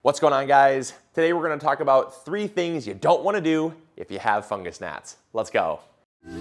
What's going on, guys? Today we're going to talk about 3 things you don't want to do if you have fungus gnats. Let's go. So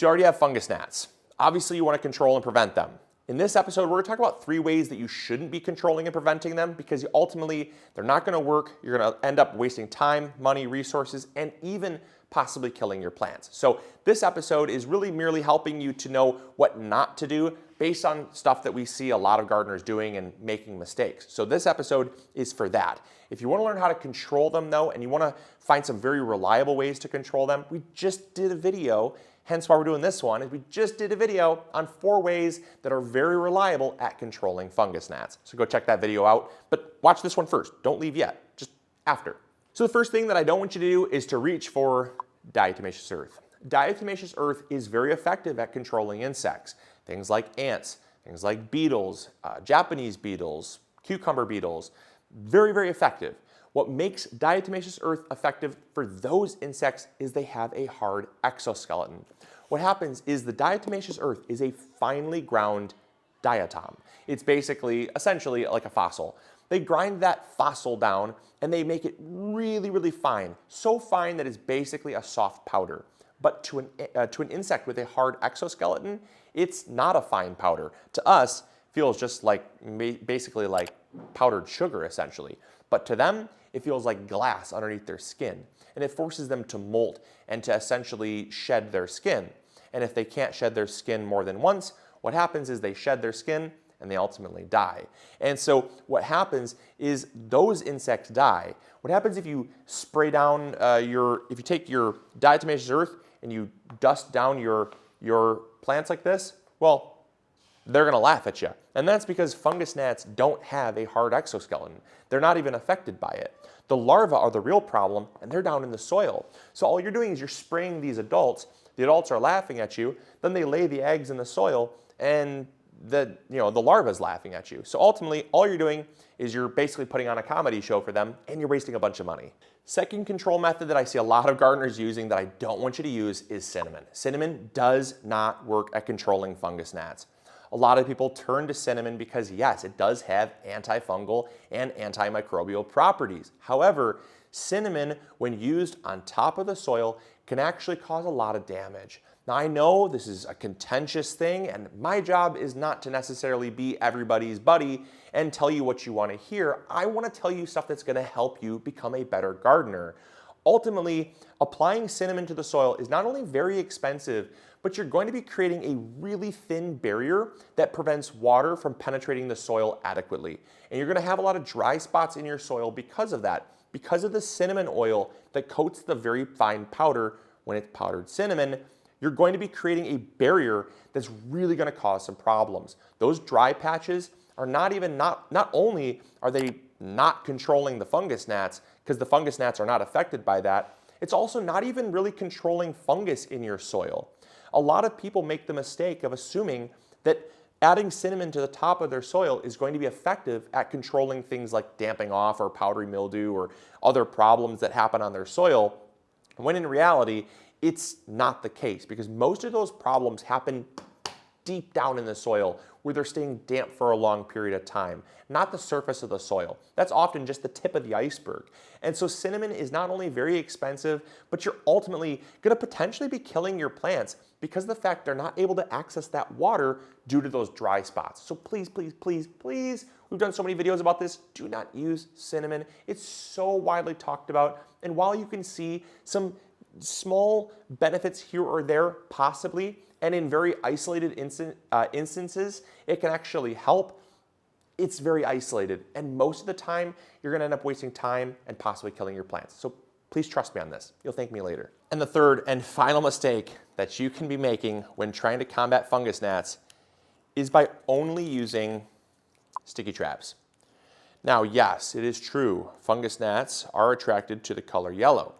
you already have fungus gnats. Obviously you want to control and prevent them. In this episode, we're going to talk about 3 ways that you shouldn't be controlling and preventing them because ultimately they're not going to work. You're going to end up wasting time, money, resources, and even possibly killing your plants. So this episode is really merely helping you to know what not to do based on stuff that we see a lot of gardeners doing and making mistakes. So this episode is for that. If you want to learn how to control them though, and you want to find some very reliable ways to control them, we just did a video, hence why we're doing this one, is we just did a video on 4 ways that are very reliable at controlling fungus gnats. So go check that video out, but watch this one first. Don't leave yet, just after. So the first thing that I don't want you to do is to reach for diatomaceous earth. Diatomaceous earth is very effective at controlling insects. Things like ants, things like beetles, Japanese beetles, cucumber beetles, very, very effective. What makes diatomaceous earth effective for those insects is they have a hard exoskeleton. What happens is the diatomaceous earth is a finely ground diatom. It's basically, essentially like a fossil. They grind that fossil down and they make it really, really fine. So fine that it's basically a soft powder. But to an insect with a hard exoskeleton, it's not a fine powder. To us, feels just like basically like powdered sugar essentially. But to them, it feels like glass underneath their skin. And it forces them to molt and to essentially shed their skin. And if they can't shed their skin more than once, what happens is they shed their skin and they ultimately die. And so what happens is those insects die. What happens if you spray down if you take your diatomaceous earth and you dust down your plants like this, well, they're gonna laugh at you. And that's because fungus gnats don't have a hard exoskeleton. They're not even affected by it. The larvae are the real problem and they're down in the soil. So all you're doing is you're spraying these adults. The adults are laughing at you, then they lay the eggs in the soil and the larva is laughing at you. So ultimately, all you're doing is you're basically putting on a comedy show for them and you're wasting a bunch of money. Second control method that I see a lot of gardeners using that I don't want you to use is cinnamon. Cinnamon does not work at controlling fungus gnats. A lot of people turn to cinnamon because yes, it does have antifungal and antimicrobial properties. However, cinnamon, when used on top of the soil, can actually cause a lot of damage. Now I know this is a contentious thing and my job is not to necessarily be everybody's buddy and tell you what you want to hear. I want to tell you stuff that's going to help you become a better gardener. Ultimately, applying cinnamon to the soil is not only very expensive, but you're going to be creating a really thin barrier that prevents water from penetrating the soil adequately. And you're going to have a lot of dry spots in your soil because of that, because of the cinnamon oil that coats the very fine powder when it's powdered cinnamon. You're going to be creating a barrier that's really going to cause some problems. Those dry patches are not only are they not controlling the fungus gnats, because the fungus gnats are not affected by that, it's also not even really controlling fungus in your soil. A lot of people make the mistake of assuming that adding cinnamon to the top of their soil is going to be effective at controlling things like damping off or powdery mildew or other problems that happen on their soil, when in reality, it's not the case because most of those problems happen deep down in the soil where they're staying damp for a long period of time, not the surface of the soil. That's often just the tip of the iceberg. And so cinnamon is not only very expensive, but you're ultimately going to potentially be killing your plants because of the fact they're not able to access that water due to those dry spots. So please, please, please, please, we've done so many videos about this, do not use cinnamon. It's so widely talked about. And while you can see some small benefits here or there, possibly, and in very isolated instances, it can actually help. It's very isolated, and most of the time, you're gonna end up wasting time and possibly killing your plants. So please trust me on this. You'll thank me later. And the third and final mistake that you can be making when trying to combat fungus gnats is by only using sticky traps. Now, yes, it is true, fungus gnats are attracted to the color yellow.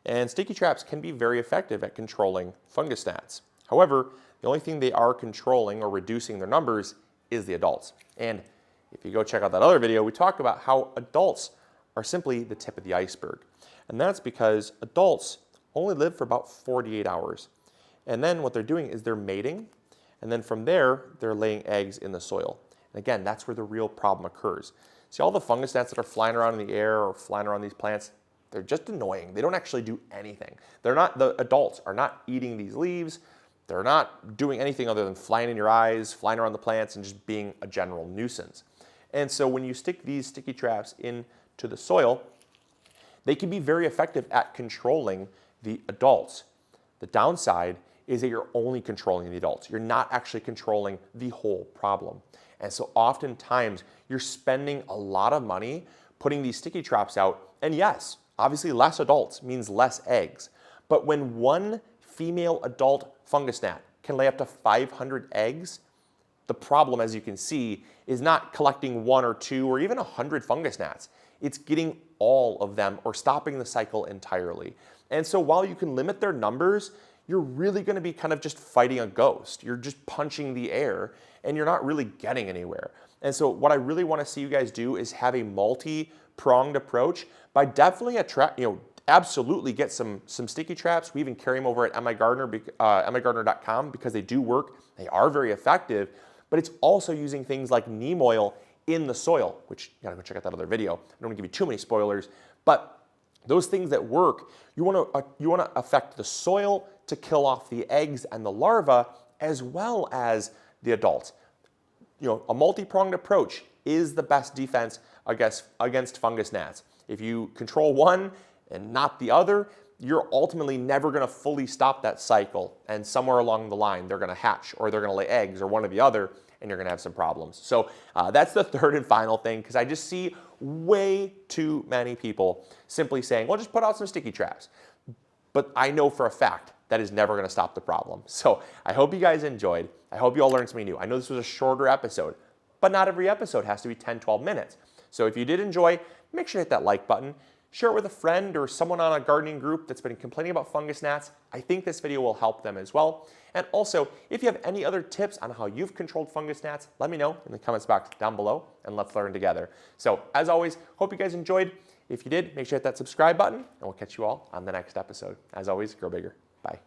And sticky traps can be very effective at controlling fungus gnats. However, the only thing they are controlling or reducing their numbers is the adults. And if you go check out that other video, we talk about how adults are simply the tip of the iceberg. And that's because adults only live for about 48 hours. And then what they're doing is they're mating, And then from there, they're laying eggs in the soil. And again, that's where the real problem occurs. See all the fungus gnats that are flying around in the air or flying around these plants? They're just annoying. They don't actually do anything. The adults are not eating these leaves. They're not doing anything other than flying in your eyes, flying around the plants, and just being a general nuisance. And so when you stick these sticky traps into the soil, they can be very effective at controlling the adults. The downside is that you're only controlling the adults. You're not actually controlling the whole problem. And so oftentimes you're spending a lot of money putting these sticky traps out. And yes, obviously less adults means less eggs. But when one female adult fungus gnat can lay up to 500 eggs, the problem, as you can see, is not collecting 1 or 2 or even 100 fungus gnats. It's getting all of them or stopping the cycle entirely. And so while you can limit their numbers, you're really going to be kind of just fighting a ghost. You're just punching the air and you're not really getting anywhere. And so what I really want to see you guys do is have a multi-pronged approach by definitely absolutely get some sticky traps. We even carry them over at MIgardener, MIgardener.com, because they do work. They are very effective, but it's also using things like neem oil in the soil, which you gotta go check out that other video. I don't want to give you too many spoilers, but those things that work, you want to affect the soil to kill off the eggs and the larvae as well as the adults. A multi-pronged approach is the best defense against fungus gnats. If you control one and not the other, you're ultimately never going to fully stop that cycle, and somewhere along the line they're going to hatch or they're going to lay eggs or one or the other, and you're going to have some problems. So that's the third and final thing, because I just see way too many people simply saying, well, just put out some sticky traps. But I know for a fact that is never going to stop the problem. So I hope you guys enjoyed. I hope you all learned something new. I know this was a shorter episode, but not every episode has to be 10, 12 minutes. So if you did enjoy, make sure to hit that like button. Share it with a friend or someone on a gardening group that's been complaining about fungus gnats. I think this video will help them as well. And also, if you have any other tips on how you've controlled fungus gnats, let me know in the comments box down below, and let's learn together. So as always, hope you guys enjoyed. If you did, make sure to hit that subscribe button, and we'll catch you all on the next episode. As always, grow bigger. Bye.